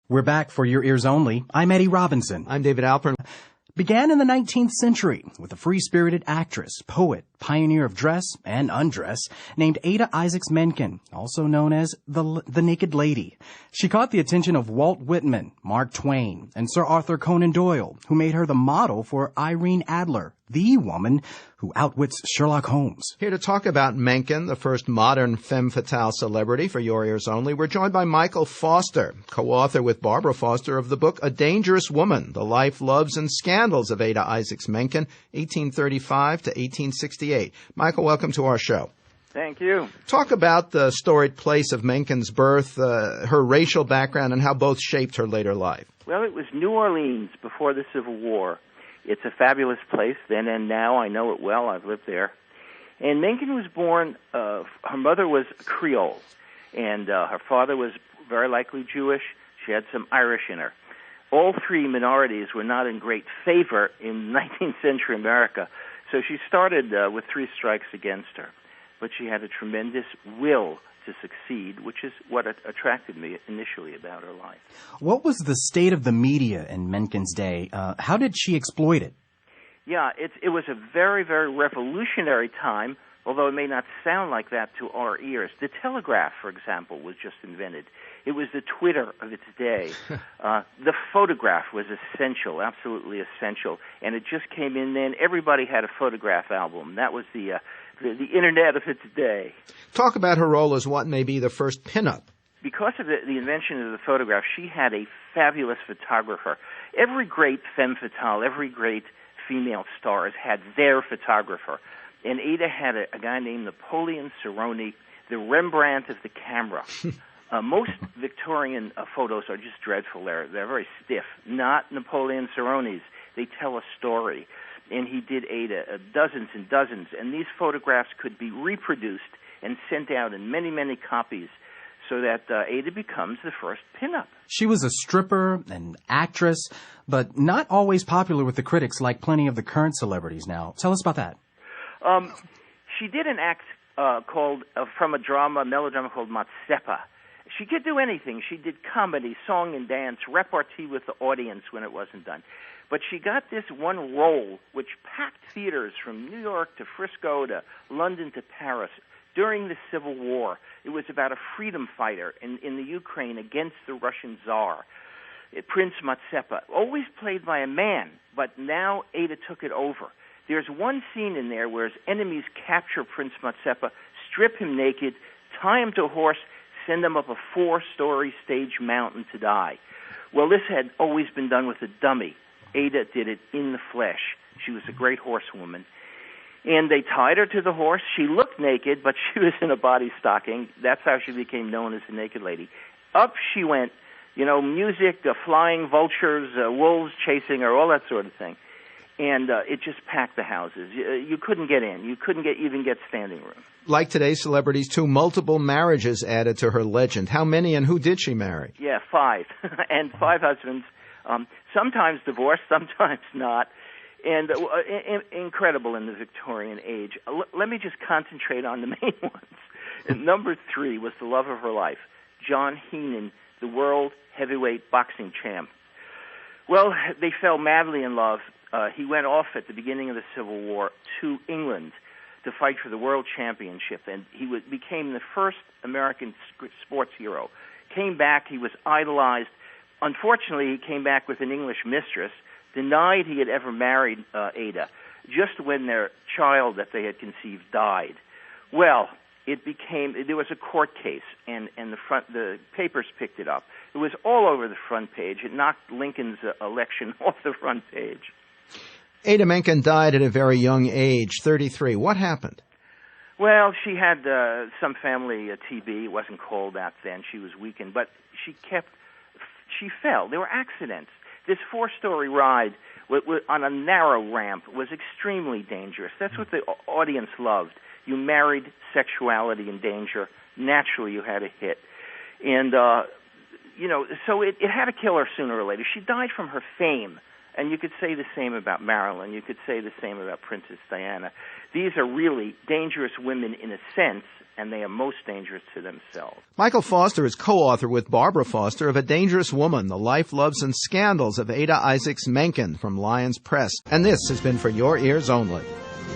We're back for Your Ears Only. I'm Eddie Robinson. I'm David Alpern. Began in the 19th century with a free-spirited actress, poet, pioneer of dress and undress, named Adah Menken, also known as the Naked Lady. She caught the attention of Walt Whitman, Mark Twain, and Sir Arthur Conan Doyle, who made her the model for Irene Adler, the woman who outwits Sherlock Holmes. Here to talk about Menken, the first modern femme fatale celebrity for Your Ears Only, we're joined by Michael Foster, co-author with Barbara Foster of the book A Dangerous Woman, The Life, Loves, and Scandals of Adah Menken, 1835 to 1868. Michael, welcome to our show. Thank you. Talk about the storied place of Menken's birth, her racial background, and how both shaped her later life. Well, it was New Orleans before the Civil War. It's a fabulous place then and now. I know it well. I've lived there. And Menken was born, her mother was Creole, and her father was very likely Jewish. She had some Irish in her. All three minorities were not in great favor in 19th century America, so she started with three strikes against her. But she had a tremendous will to succeed, which is what attracted me initially about her life. What was the state of the media in Menken's day? How did she exploit it? Yeah, it was a very, very revolutionary time, although it may not sound like that to our ears. The telegraph, for example, was just invented. It was the Twitter of its day. The photograph was essential, absolutely essential, and it just came in then. Everybody had a photograph album. That was the Internet of its day. Talk about her role as what may be the first pinup. Because of the invention of the photograph, she had a fabulous photographer. Every great femme fatale, every great female star has had their photographer. And Adah had a guy named Napoleon Cerrone, the Rembrandt of the camera. Most Victorian photos are just dreadful. They're very stiff. Not Napoleon Cerrone's. They tell a story. And he did Adah dozens and dozens. And these photographs could be reproduced and sent out in many, many copies so that Adah becomes the first pinup. She was a stripper, an actress, but not always popular with the critics like plenty of the current celebrities now. Tell us about that. She did an act called, from a melodrama called Mazeppa. She could do anything. She did comedy, song and dance, repartee with the audience when it wasn't done. But she got this one role which packed theaters from New York to Frisco to London to Paris during the Civil War. It was about a freedom fighter in the Ukraine against the Russian Tsar, Prince Mazeppa, always played by a man, but now Adah took it over. There's one scene in there where his enemies capture Prince Mazeppa, strip him naked, tie him to a horse, send him up a 4-story stage mountain to die. Well, this had always been done with a dummy. Adah did it in the flesh. She was a great horsewoman. And they tied her to the horse. She looked naked, but she was in a body stocking. That's how she became known as the Naked Lady. Up she went, music, flying vultures, wolves chasing her, all that sort of thing. And it just packed the houses. You couldn't get in. You couldn't even get standing room. Like today's celebrities, too, multiple marriages added to her legend. How many and who did she marry? Yeah, 5. And 5 husbands. Sometimes divorced, sometimes not. And incredible in the Victorian age. Let me just concentrate on the main ones. And number 3 was the love of her life, John Heenan, the world heavyweight boxing champ. Well, they fell madly in love. He went off at the beginning of the Civil War to England to fight for the world championship, and he became the first American sports hero. Came back, he was idolized. Unfortunately, he came back with an English mistress, denied he had ever married Adah, just when their child that they had conceived died. Well, there was a court case, and the papers picked it up. It was all over the front page. It knocked Lincoln's election off the front page. Adah Menken died at a very young age, 33. What happened? Well, she had some family TB. It wasn't called that then. She was weakened, but she fell. There were accidents. This 4-story ride on a narrow ramp was extremely dangerous. That's what the audience loved. You married sexuality and danger. Naturally, you had a hit. And, so it had to kill her sooner or later. She died from her fame And you could say the same about Marilyn. You could say the same about Princess Diana. These are really dangerous women in a sense, and they are most dangerous to themselves. Michael Foster is co-author with Barbara Foster of A Dangerous Woman, The Life, Loves, and Scandals of Adah Isaacs Menken from Lyons Press. And this has been For Your Ears Only.